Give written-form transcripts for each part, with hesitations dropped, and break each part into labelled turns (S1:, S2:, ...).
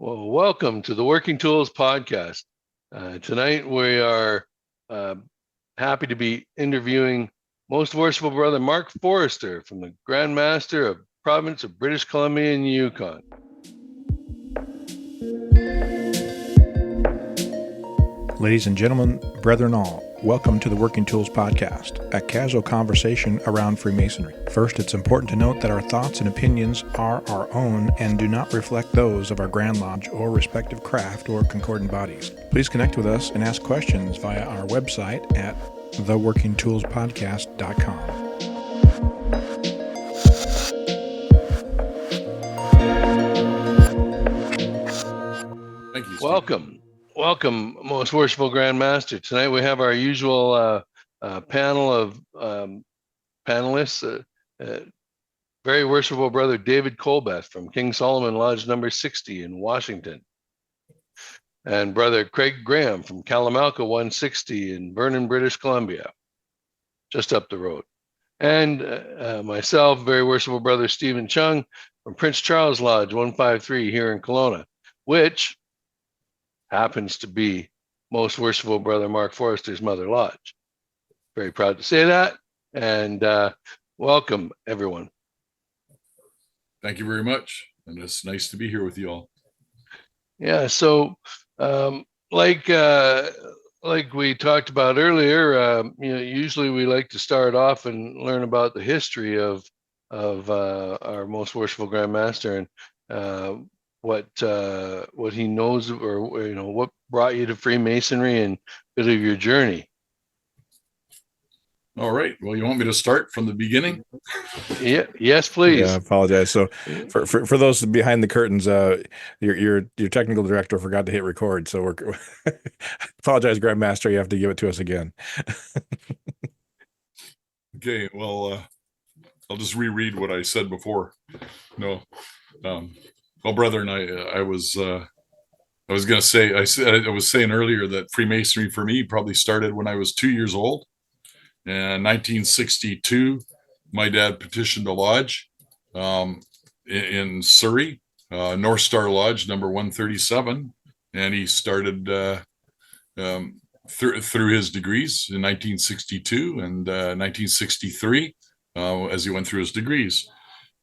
S1: Well, welcome to the Working Tools Podcast. Tonight we are happy to be interviewing Most Worshipful Brother Mark Forster from the Grand Master of Province of British Columbia and Yukon.
S2: Ladies and gentlemen, brethren all, welcome to the Working Tools Podcast, a casual conversation around Freemasonry. First, it's important to note that our thoughts and opinions are our own and do not reflect those of our Grand Lodge or respective craft or concordant bodies. Please connect with us and ask questions via our website at theworkingtoolspodcast.com.
S1: Thank you, Steve. Welcome, Most Worshipful Grand Master. Tonight we have our usual panel of panelists. Very Worshipful Brother David Colbeth from King Solomon Lodge number 60 in Washington. And Brother Craig Graham from Kalamalka 160 in Vernon, British Columbia, just up the road. And myself, Very Worshipful Brother Stephen Chung from Prince Charles Lodge 153 here in Kelowna, which happens to be Most Worshipful Brother Mark Forster's mother lodge. Very proud to say that, and welcome everyone.
S3: Thank you very much, and it's nice to be here with you all.
S1: Yeah, so like we talked about earlier, usually we like to start off and learn about the history of our Most Worshipful Grand Master and what he knows, or what brought you to Freemasonry and a bit of your journey.
S3: All right. Well, you want me to start from the beginning?
S1: Yeah. Yes, please.
S2: Yeah, I apologize. So for those behind the curtains, your technical director forgot to hit record. So we're apologize, Grandmaster. You have to give it to us again.
S3: Okay. Well, I'll just reread what I said before. No. Well, brethren, I was going to say, I was saying earlier that Freemasonry for me probably started when I was 2 years old. In 1962, my dad petitioned a lodge in Surrey, North Star Lodge number 137, and he started through his degrees in 1962 and 1963 as he went through his degrees.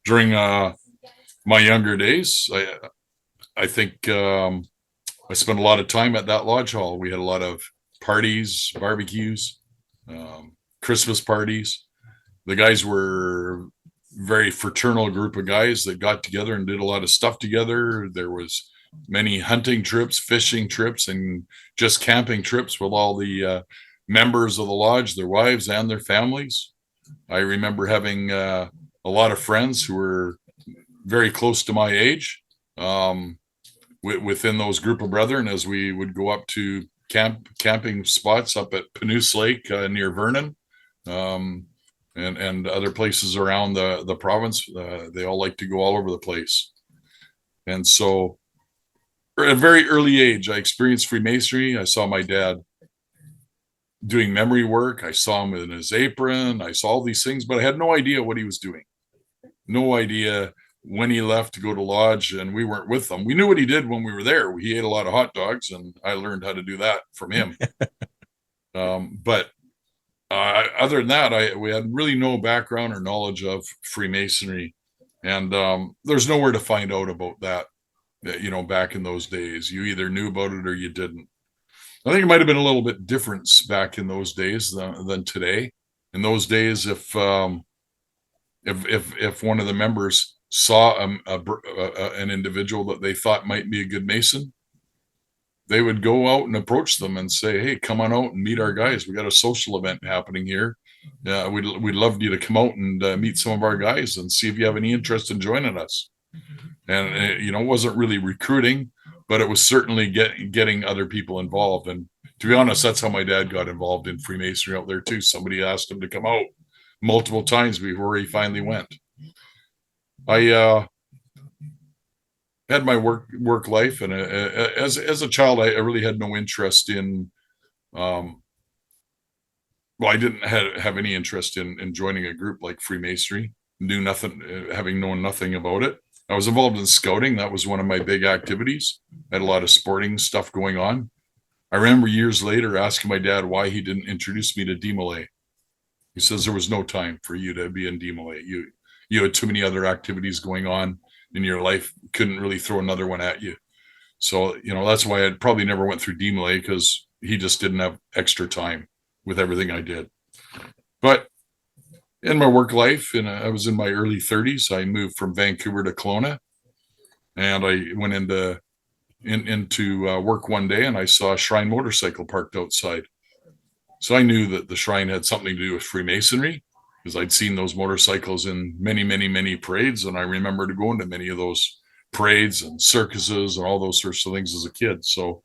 S3: During my younger days, I think I spent a lot of time at that lodge hall. We had a lot of parties, barbecues, Christmas parties. The guys were very fraternal group of guys that got together and did a lot of stuff together. There was many hunting trips, fishing trips, and just camping trips with all the members of the lodge, their wives and their families. I remember having a lot of friends who were very close to my age within those group of brethren, as we would go up to camping spots up at Panoose Lake near Vernon and other places around the province. They all like to go all over the place. And so at a very early age, I experienced Freemasonry. I saw my dad doing memory work. I saw him in his apron. I saw all these things, but I had no idea what he was doing. No idea when he left to go to lodge, and we weren't with them. We knew what he did when we were there. He ate a lot of hot dogs, and I learned how to do that from him. But other than that, we had really no background or knowledge of Freemasonry, and there's nowhere to find out about that. Back in those days, you either knew about it or you didn't. I think it might have been a little bit different back in those days than today. In those days, if one of the members saw an individual that they thought might be a good Mason, they would go out and approach them and say, "Hey, come on out and meet our guys. We got a social event happening here. We'd love you to come out and meet some of our guys and see if you have any interest in joining us." And it wasn't really recruiting, but it was certainly getting other people involved. And to be honest, that's how my dad got involved in Freemasonry out there too. Somebody asked him to come out multiple times before he finally went. I had my work life, and as a child, I really had no interest in. I didn't have any interest in joining a group like Freemasonry. Having known nothing about it. I was involved in scouting. That was one of my big activities. I had a lot of sporting stuff going on. I remember years later asking my dad why he didn't introduce me to DMLA. He says there was no time for you to be in DMLA. You had too many other activities going on in your life. Couldn't really throw another one at you. So, that's why I probably never went through DMLA, because he just didn't have extra time with everything I did. But in my work life, and I was in my early 30s, I moved from Vancouver to Kelowna, and I went into work one day, and I saw a Shrine motorcycle parked outside. So I knew that the Shrine had something to do with Freemasonry, because I'd seen those motorcycles in many, many, many parades, and I remembered going to many of those parades and circuses and all those sorts of things as a kid. So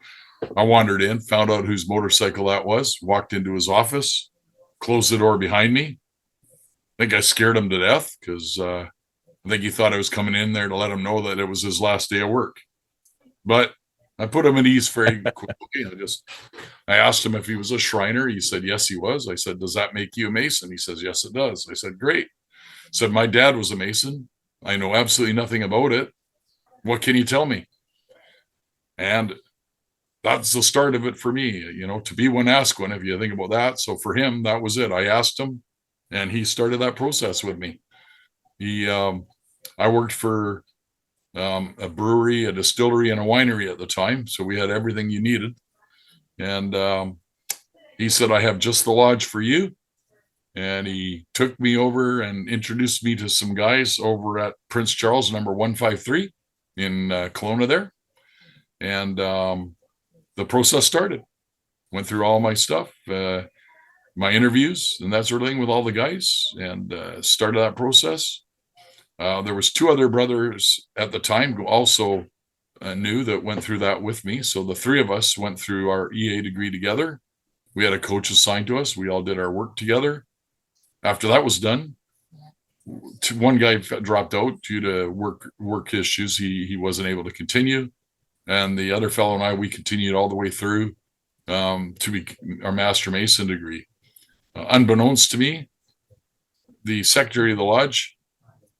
S3: I wandered in, found out whose motorcycle that was, walked into his office, closed the door behind me. I think I scared him to death, because I think he thought I was coming in there to let him know that it was his last day of work. But I put him at ease very quickly. I asked him if he was a Shriner. He said, yes, he was. I said, does that make you a Mason? He says, yes, it does. I said, great. I said, my dad was a Mason. I know absolutely nothing about it. What can you tell me? And that's the start of it for me, to be one, ask one, if you think about that. So for him, that was it. I asked him, and he started that process with me. I worked for a brewery, a distillery, and a winery at the time. So we had everything you needed. And he said, I have just the lodge for you. And he took me over and introduced me to some guys over at Prince Charles, number 153 in Kelowna there. And the process started. Went through all my stuff, my interviews and that sort of thing with all the guys, and started that process. There was two other brothers at the time who also knew that went through that with me. So the three of us went through our EA degree together. We had a coach assigned to us. We all did our work together. After that was done, one guy dropped out due to work issues. He wasn't able to continue. And the other fellow and I, we continued all the way through to be our Master Mason degree. Unbeknownst to me, the secretary of the lodge,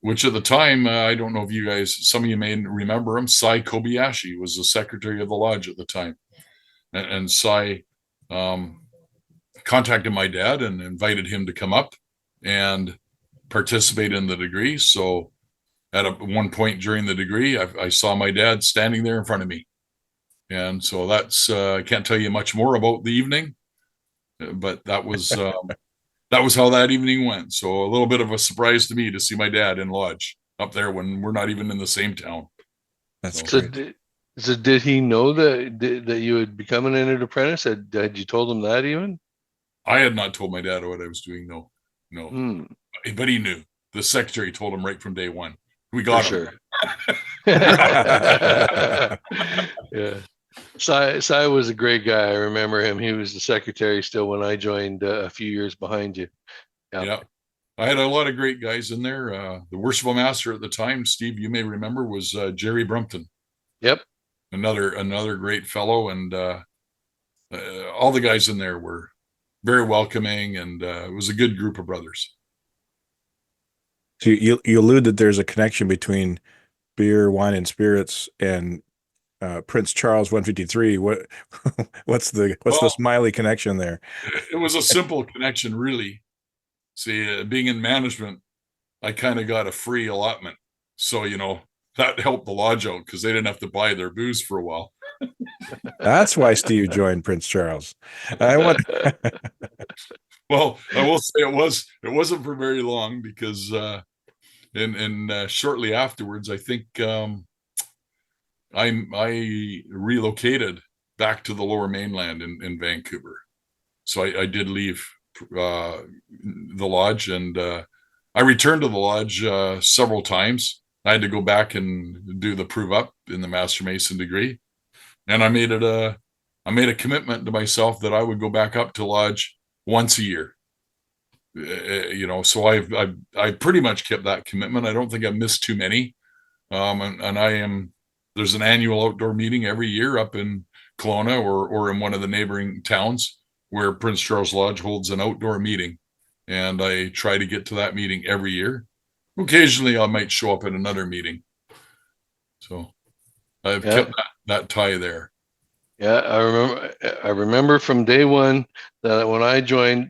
S3: which at the time, I don't know if you guys, some of you may remember him, Sai Kobayashi was the secretary of the lodge at the time. And Sai contacted my dad and invited him to come up and participate in the degree. So at one point during the degree, I saw my dad standing there in front of me. And so that's, I can't tell you much more about the evening, but that was how that evening went. So a little bit of a surprise to me to see my dad in lodge up there when we're not even in the same town.
S2: That's
S1: great. So did he know that you had become an entered apprentice? Had you told him that even?
S3: I had not told my dad what I was doing. No. But he knew. The secretary told him right from day one. We got him.
S1: Sure. Yeah. Sai was a great guy. I remember him. He was the secretary still when I joined a few years behind you.
S3: Yeah. I had a lot of great guys in there. The worshipful master at the time, Steve, you may remember, was Jerry Brumpton.
S1: Yep.
S3: Another great fellow. And all the guys in there were very welcoming, and it was a good group of brothers.
S2: So you allude that there's a connection between beer, wine, and spirits and Prince Charles 153. What's the smiley connection there?
S3: It was a simple connection, really. See, being in management, I kind of got a free allotment, so that helped the lodge out because they didn't have to buy their booze for a while.
S2: That's why Steve joined Prince Charles.
S3: Well, I will say it wasn't for very long, because shortly afterwards, I think I relocated back to the Lower Mainland in Vancouver. So I did leave the lodge, and I returned to the lodge several times. I had to go back and do the prove up in the Master Mason degree, and I made a commitment to myself that I would go back up to lodge once a year. So I pretty much kept that commitment. I don't think I've missed too many. And there's an annual outdoor meeting every year up in Kelowna or in one of the neighboring towns where Prince Charles Lodge holds an outdoor meeting. And I try to get to that meeting every year. Occasionally I might show up at another meeting. So I've kept that tie there.
S1: Yeah, I remember from day one that when I joined,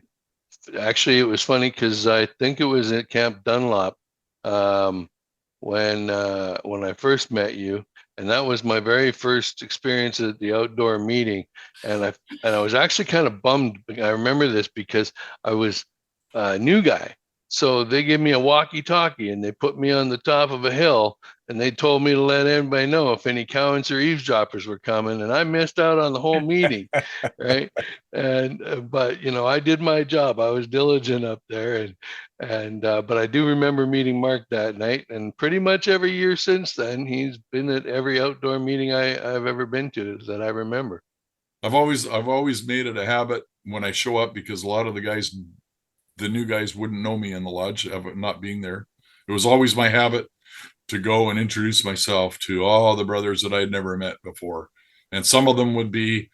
S1: actually it was funny because I think it was at Camp Dunlop, um, when I first met you, and that was my very first experience at the outdoor meeting, and I was actually kind of bummed. I remember this because I was a new guy, so they gave me a walkie-talkie and they put me on the top of a hill, and they told me to let everybody know if any cowards or eavesdroppers were coming, and I missed out on the whole meeting, right? And but I did my job. I was diligent up there, and but I do remember meeting Mark that night, and pretty much every year since then, he's been at every outdoor meeting I've ever been to that I remember.
S3: I've always made it a habit when I show up, because a lot of the new guys wouldn't know me in the lodge of not being there. It was always my habit to go and introduce myself to all the brothers that I'd never met before. And some of them would be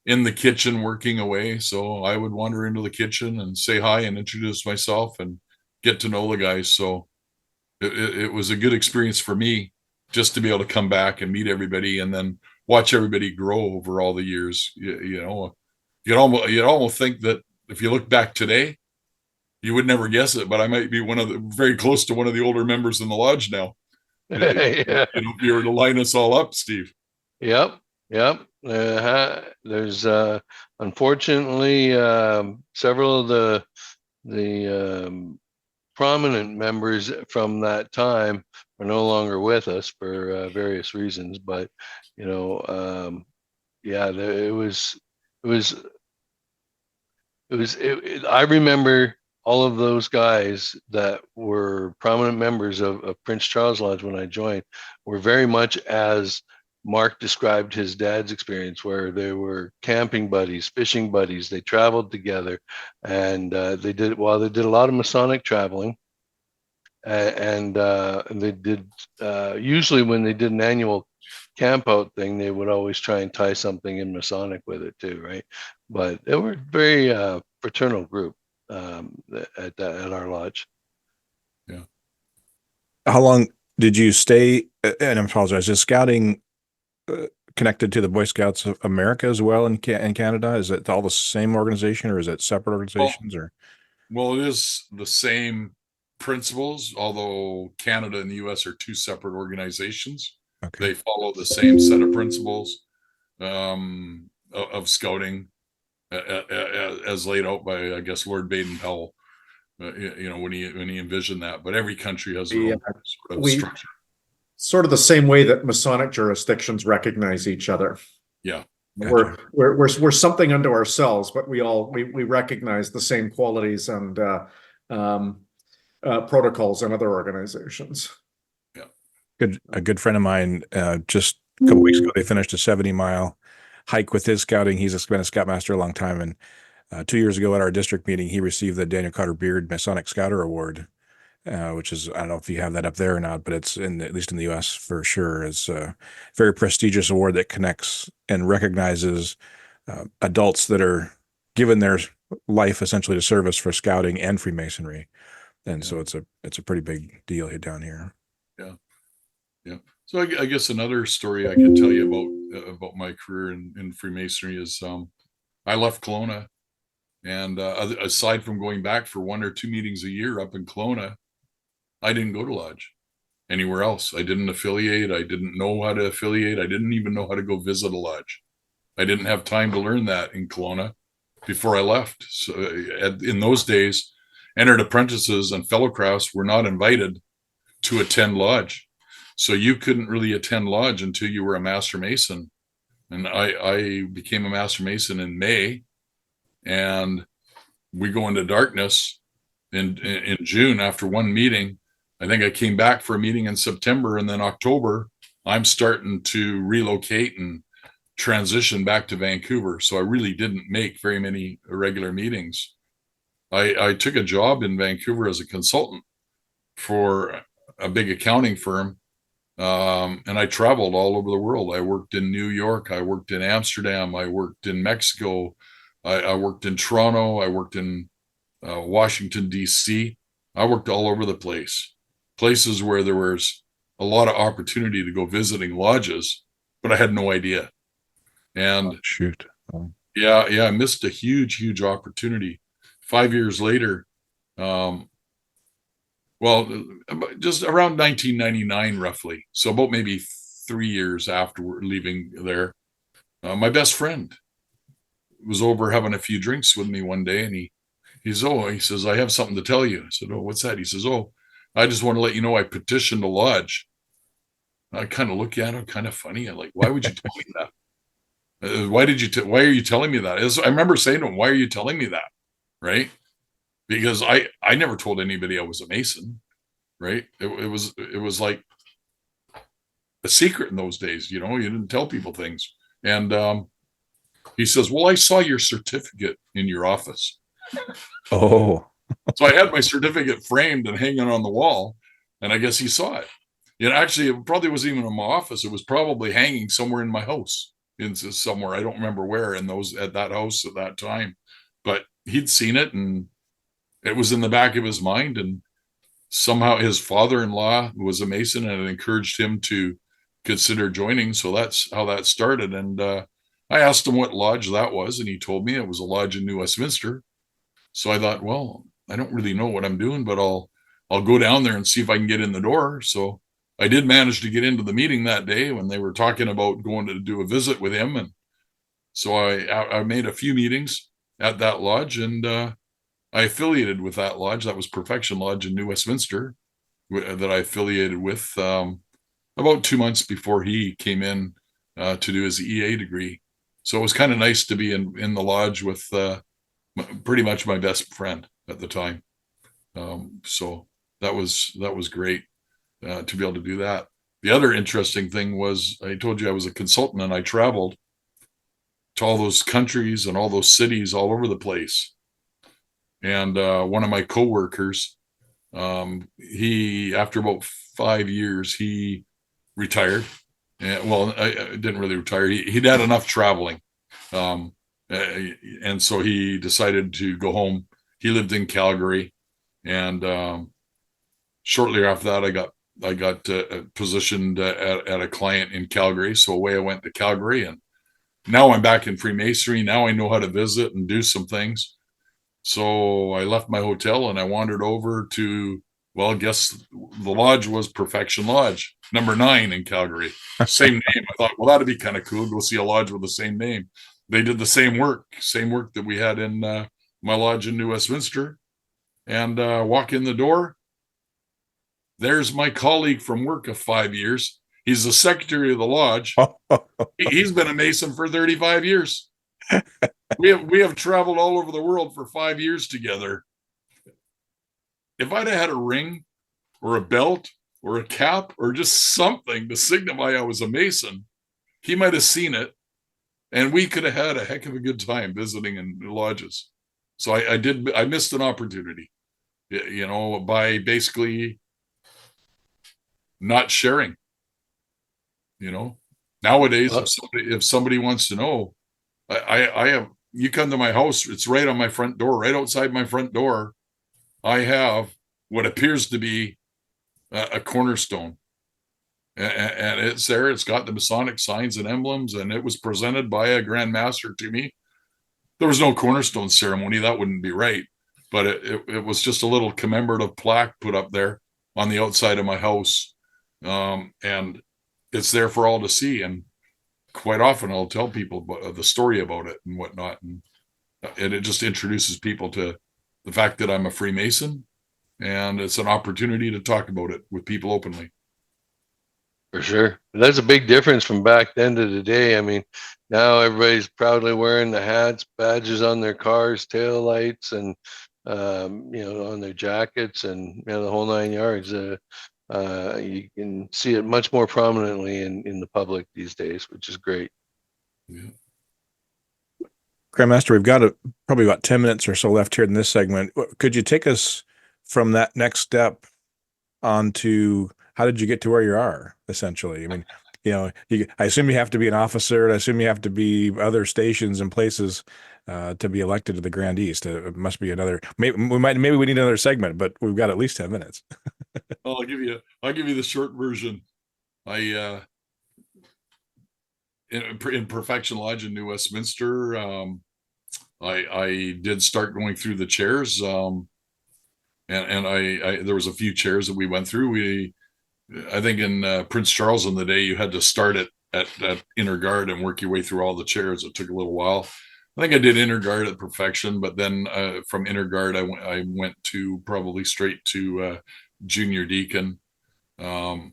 S3: in the kitchen working away. So I would wander into the kitchen and say hi and introduce myself and get to know the guys. So it was a good experience for me just to be able to come back and meet everybody and then watch everybody grow over all the years. You'd almost think that if you look back today, you would never guess it, but I might be very close to one of the older members in the lodge now.
S1: Yeah.
S3: If you were to line us all up, Steve.
S1: Yep. Yep. There's unfortunately several of the prominent members from that time are no longer with us for various reasons. But yeah, I remember all of those guys that were prominent members of Prince Charles Lodge when I joined were very much as Mark described his dad's experience, where they were camping buddies, fishing buddies. They traveled together, and they did a lot of Masonic traveling, and they did usually when they did an annual camp out thing, they would always try and tie something in Masonic with it too, right? But they were a very fraternal group at our lodge.
S3: Yeah.
S2: How long did you stay? And I apologize. Is scouting connected to the Boy Scouts of America as well in Canada? Is it all the same organization, or is it separate organizations?
S3: Well, it is the same principles, although Canada and the U.S. are two separate organizations. Okay. They follow the same set of principles of scouting as laid out by, I guess, Lord Baden-Powell. When he envisioned that. But every country has their own sort of structure.
S4: Sort of the same way that Masonic jurisdictions recognize each other.
S3: Yeah.
S4: Gotcha. We're something unto ourselves, but we recognize the same qualities and protocols in other organizations.
S3: Yeah.
S2: A good friend of mine just a couple weeks ago, they finished a 70-mile hike with his scouting. He's been a scoutmaster a long time, and 2 years ago at our district meeting, he received the Daniel Carter Beard Masonic Scouter Award, which is, I don't know if you have that up there or not, but it's at least in the U.S. for sure. It's a very prestigious award that connects and recognizes adults that are given their life essentially to service for scouting and Freemasonry, and so it's a pretty big deal here down here.
S3: Yeah, yeah. So I guess another story I could tell you about my career in Freemasonry is I left Kelowna. And aside from going back for 1 or 2 meetings a year up in Kelowna, I didn't go to lodge anywhere else. I didn't affiliate. I didn't know how to affiliate. I didn't even know how to go visit a lodge. I didn't have time to learn that in Kelowna before I left. So in those days, entered apprentices and fellow crafts were not invited to attend lodge. So you couldn't really attend lodge until you were a Master Mason. And I became a Master Mason in May. And we go into darkness in June after one meeting. I think I came back for a meeting in September, and then October, I'm starting to relocate and transition back to Vancouver. So I really didn't make very many regular meetings. I took a job in Vancouver as a consultant for a big accounting firm. And I traveled all over the world. I worked in New York. I worked in Amsterdam. I worked in Mexico. I worked in Toronto. I worked in Washington, D.C. I worked all over the place, places where there was a lot of opportunity to go visiting lodges but I had no idea. And
S2: Shoot.
S3: yeah, I missed a huge opportunity. 5 years later, well, just around 1999, roughly. So about maybe 3 years after we're leaving there, my best friend was over having a few drinks with me one day, and he says, I have something to tell you. I said, oh, what's that? He says, oh, I just want to let you know I petitioned a lodge. I kind of look at him, kind of funny. I'm like, why would you tell me that? Why are you telling me that? I remember saying to him, why are you telling me that? Right? Because I never told anybody I was a Mason. Right? It was like a secret in those days. You didn't tell people things. And he says, well, I saw your certificate in your office.
S2: Oh.
S3: So I had my certificate framed and hanging on the wall, and I guess he saw it. Actually, it probably wasn't even in my office. It was probably hanging somewhere in my house, somewhere. I don't remember where at that house at that time, but he'd seen it, and it was in the back of his mind. And somehow his father-in-law was a Mason and it encouraged him to consider joining. So that's how that started. And I asked him what lodge that was, and he told me it was a lodge in New Westminster. So I thought, well, I don't really know what I'm doing, but I'll go down there and see if I can get in the door. So I did manage to get into the meeting that day when they were talking about going to do a visit with him. And so I made a few meetings at that lodge, and I affiliated with that lodge. That was Perfection Lodge in New Westminster that I affiliated with about 2 months before he came in to do his EA degree. So it was kind of nice to be in the lodge with pretty much my best friend at the time. So that was great to be able to do that. The other interesting thing was, I told you I was a consultant, and I traveled to all those countries and all those cities all over the place. And one of my coworkers, he, after about 5 years, he retired. Well, I didn't really retire. He'd had enough traveling. And so he decided to go home. He lived in Calgary. And shortly after that, I got positioned at a client in Calgary. So away I went to Calgary, and now I'm back in Freemasonry. Now I know how to visit and do some things. So I left my hotel and I wandered over to, well, I guess the lodge was Perfection Lodge, number 9 in Calgary. Same name. I thought, well, that'd be kind of cool. Go see a lodge with the same name. They did the same work that we had in my lodge in New Westminster. And walk in the door. There's my colleague from work of 5 years. He's the secretary of the lodge. He's been a Mason for 35 years. We have traveled all over the world for 5 years together. If I'd have had a ring or a belt or a cap or just something to signify I was a Mason, he might have seen it, and we could have had a heck of a good time visiting in lodges. So I missed an opportunity, by basically not sharing. Nowadays, if somebody wants to know, I have, you come to my house, it's right on my front door, right outside my front door. I have what appears to be a cornerstone, and it's there. It's got the Masonic signs and emblems, and it was presented by a Grand Master to me. There was no cornerstone ceremony. That wouldn't be right. But it was just a little commemorative plaque put up there on the outside of my house. And it's there for all to see. And quite often I'll tell people about the story about it and whatnot. And it just introduces people to the fact that I'm a Freemason. And it's an opportunity to talk about it with people openly.
S1: For sure. That's a big difference from back then to today. I mean, now everybody's proudly wearing the hats, badges on their cars, tail lights, and on their jackets, and the whole 9 yards. You can see it much more prominently in the public these days, which is great.
S3: Yeah.
S2: Grandmaster, we've got probably about 10 minutes or so left here in this segment. Could you take us from that next step on to how did you get to where you are, essentially? I mean, I assume you have to be an officer, and I assume you have to be other stations and places to be elected to the Grand East. It must be another. Maybe we need another segment, but we've got at least 10 minutes.
S3: I'll give you the short version. in Perfection Lodge in New Westminster. I did start going through the chairs, and I there was a few chairs that we went through. I think in Prince Charles in the day, you had to start at inner guard and work your way through all the chairs. It took a little while. I think I did inner guard at Perfection, but then from inner guard, I went to probably straight to junior deacon, and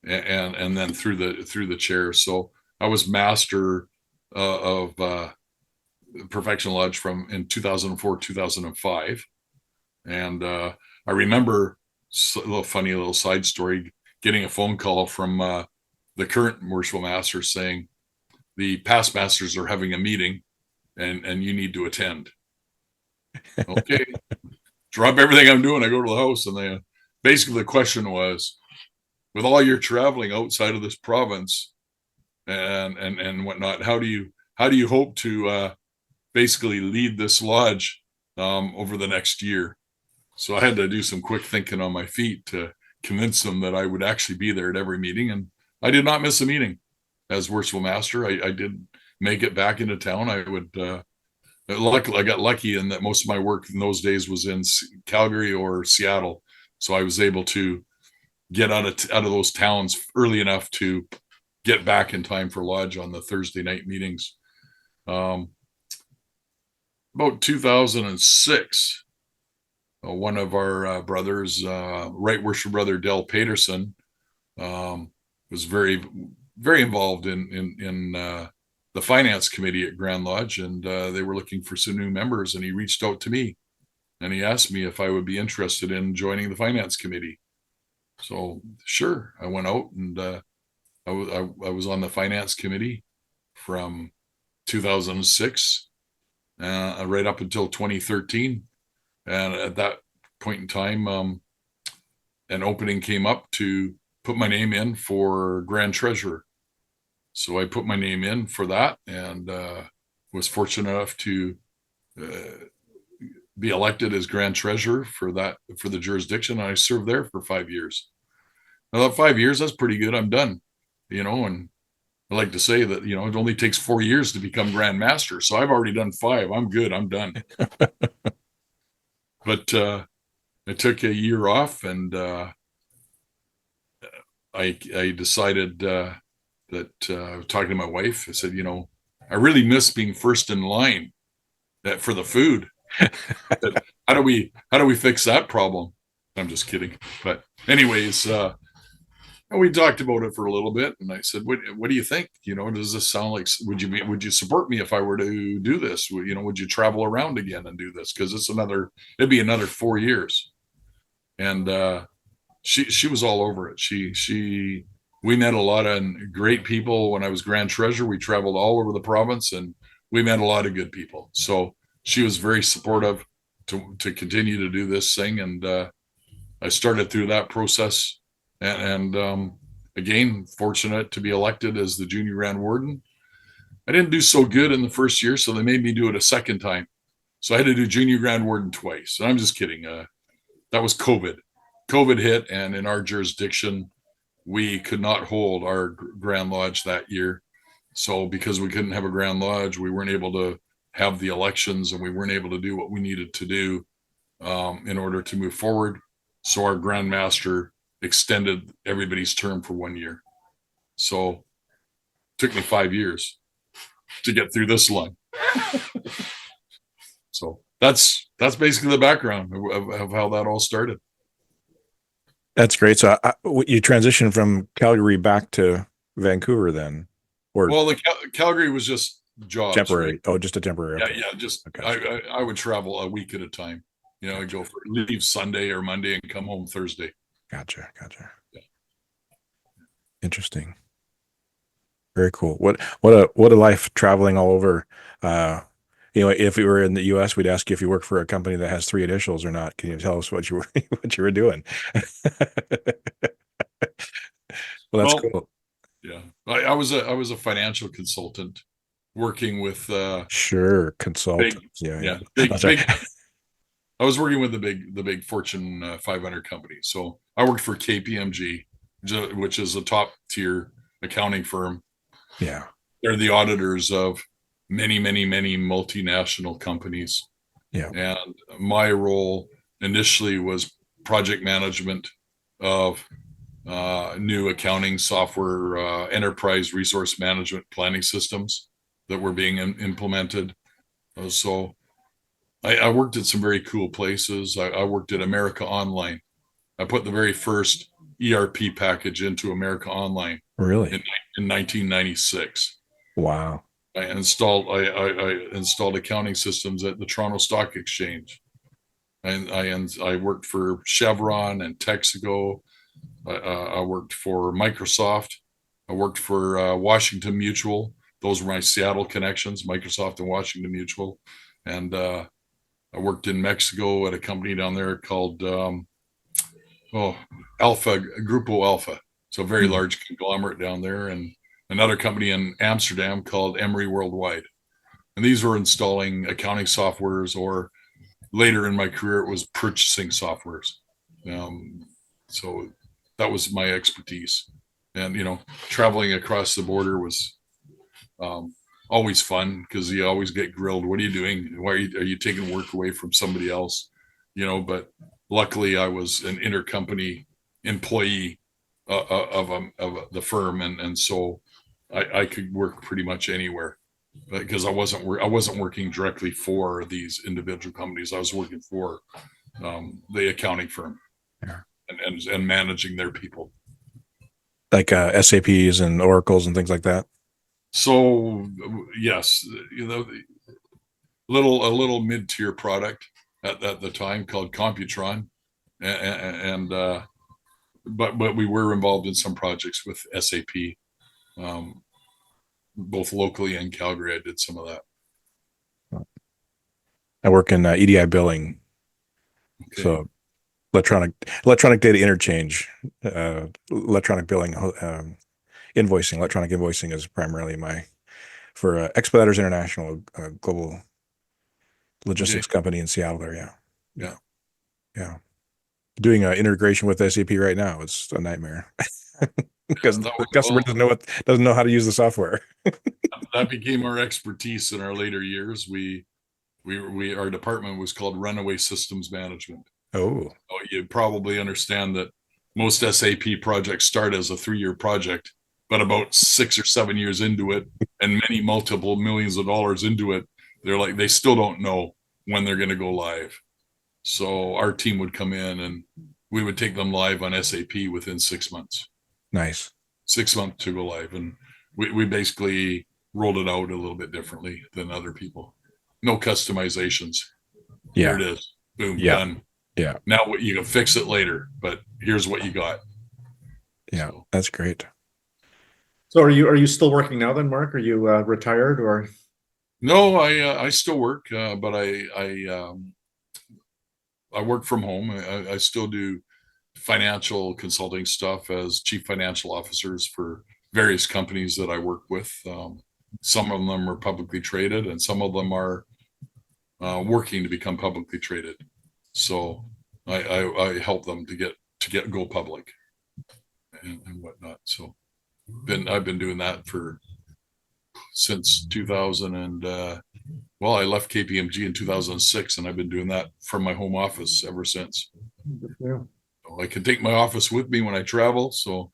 S3: then through the chairs. So I was master of Perfection Lodge from in 2004, 2005. And I remember a little funny little side story, getting a phone call from the current worshipful master saying the past masters are having a meeting and you need to attend. Okay. Drop everything I'm doing. I go to the house, and basically the question was, with all your traveling outside of this province and whatnot, how do you hope to basically lead this lodge over the next year? So I had to do some quick thinking on my feet to convince them that I would actually be there at every meeting. And I did not miss a meeting as worshipful master. I did make it back into town. I got lucky in that most of my work in those days was in Calgary or Seattle. So I was able to get out of those towns early enough to get back in time for lodge on the Thursday night meetings. About 2006, one of our brothers, Right Worship Brother Del Paterson, was very, very involved in the finance committee at Grand Lodge, and they were looking for some new members, and he reached out to me, and he asked me if I would be interested in joining the finance committee. So sure, I went out, and I was on the finance committee from 2006 right up until 2013. And at that point in time, an opening came up to put my name in for Grand Treasurer. So I put my name in for that, and was fortunate enough to be elected as Grand Treasurer for the jurisdiction. And I served there for 5 years. Now that 5 years, that's pretty good. I'm done, and I like to say that, it only takes 4 years to become Grand Master. So I've already done 5. I'm good. I'm done. But I took a year off, and I decided that talking to my wife, I said, I really miss being first in line for the food. How do we fix that problem? I'm just kidding. But anyways, we talked about it for a little bit, and I said, what do you think? Does this sound like, would you support me if I were to do this? Would you travel around again and do this? Because it'd be another 4 years. And she was all over it. We met a lot of great people when I was Grand Treasurer. We traveled all over the province, and we met a lot of good people. So she was very supportive to continue to do this thing. And I started through that process, and again, fortunate to be elected as the Junior Grand Warden. I didn't do so good in the first year, so they made me do it a second time. So I had to do Junior Grand Warden twice. And I'm just kidding. That was COVID. COVID hit, and in our jurisdiction, we could not hold our Grand Lodge that year. So because we couldn't have a Grand Lodge, we weren't able to have the elections, and we weren't able to do what we needed to do in order to move forward. So our Grand Master extended everybody's term for 1 year. So it took me 5 years to get through this line. So that's basically the background of how that all started.
S2: That's great. So you transitioned from Calgary back to Vancouver then?
S3: Well, the Calgary was just jobs.
S2: Temporary.
S3: Right?
S2: Oh, just a temporary.
S3: Yeah,
S2: okay.
S3: yeah. Just
S2: Okay.
S3: I would travel a week at a time. I'd leave Sunday or Monday and come home Thursday.
S2: Gotcha.
S3: Yeah.
S2: Interesting. Very cool. What a life traveling all over. If we were in the U.S., we'd ask you if you work for a company that has 3 initials or not. Can you tell us what you were doing? Well, that's cool.
S3: Yeah, I was a financial consultant working with
S2: sure, consultant.
S3: Big. I was working with the big Fortune 500 companies. So I worked for KPMG, which is a top tier accounting firm.
S2: Yeah.
S3: they're the auditors of many, many, many multinational companies.
S2: Yeah.
S3: And my role initially was project management of new accounting software, enterprise resource management planning systems that were being implemented. So I worked at some very cool places. I worked at America Online. I put the very first ERP package into America Online
S2: Really?
S3: in 1996.
S2: Wow.
S3: I installed accounting systems at the Toronto Stock Exchange, and I worked for Chevron and Texaco. I worked for Microsoft. I worked for Washington Mutual. Those were my Seattle connections, Microsoft and Washington Mutual. And I worked in Mexico at a company down there called Alpha, Grupo Alpha. So a very large conglomerate down there. And another company in Amsterdam called Emery Worldwide. And these were installing accounting softwares, or later in my career, it was purchasing softwares. So that was my expertise. And, traveling across the border was always fun, because you always get grilled. What are you doing? Why are you taking work away from somebody else? But luckily I was an intercompany employee of the firm. And so I could work pretty much anywhere, because I wasn't working directly for these individual companies. I was working for the accounting firm, and managing their people,
S2: like SAPs and Oracles and things like that.
S3: So yes, a little mid-tier product at the time called Computron, and but we were involved in some projects with SAP, both locally and Calgary. I did some of that.
S2: I work in EDI billing, so electronic data interchange, electronic billing, invoicing. Electronic invoicing is primarily for Expeditors International, global logistics company in Seattle there. Yeah. Doing integration with SAP right now, it's a nightmare because the customer doesn't know how to use the software.
S3: That became our expertise in our later years. Our department was called Runaway Systems Management.
S2: Oh,
S3: you probably understand that most SAP projects start as a 3-year project, but about 6 or 7 years into it, and many multiple millions of dollars into it, they still don't know when they're going to go live. So our team would come in and we would take them live on SAP within 6 months.
S2: Nice.
S3: 6 months to go live. And we basically rolled it out a little bit differently than other people. No customizations.
S2: Yeah.
S3: Here it is. Boom,
S2: done.
S3: Yeah. Now you can fix it later, but here's what you got.
S2: Yeah, that's great.
S4: So are you still working now then, Mark? Are you retired or?
S3: No, I still work, but I work from home. I still do financial consulting stuff as chief financial officers for various companies that I work with. Some of them are publicly traded, and some of them are working to become publicly traded. So I help them to go public and whatnot. So I've been doing that since 2000, and I left KPMG in 2006, and I've been doing that from my home office ever since.
S4: Yeah.
S3: So I can take my office with me when I travel. So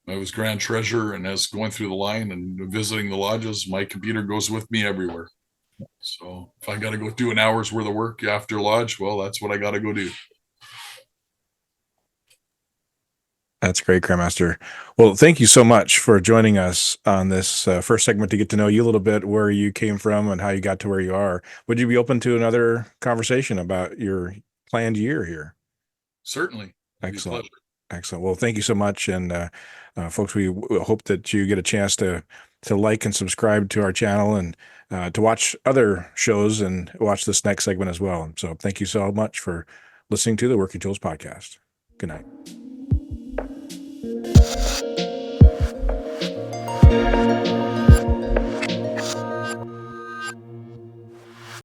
S3: I was grand treasurer, and as going through the line and visiting the lodges, my computer goes with me everywhere. So if I got to go do an hour's worth of work after lodge, well, that's what I got to go do.
S2: That's great, Grandmaster. Well, thank you so much for joining us on this first segment to get to know you a little bit, where you came from and how you got to where you are. Would you be open to another conversation about your planned year here?
S3: Certainly.
S2: Excellent. Excellent. Well, thank you so much. And folks, we hope that you get a chance to like and subscribe to our channel, and to watch other shows and watch this next segment as well. So thank you so much for listening to the Working Tools Podcast. Good night.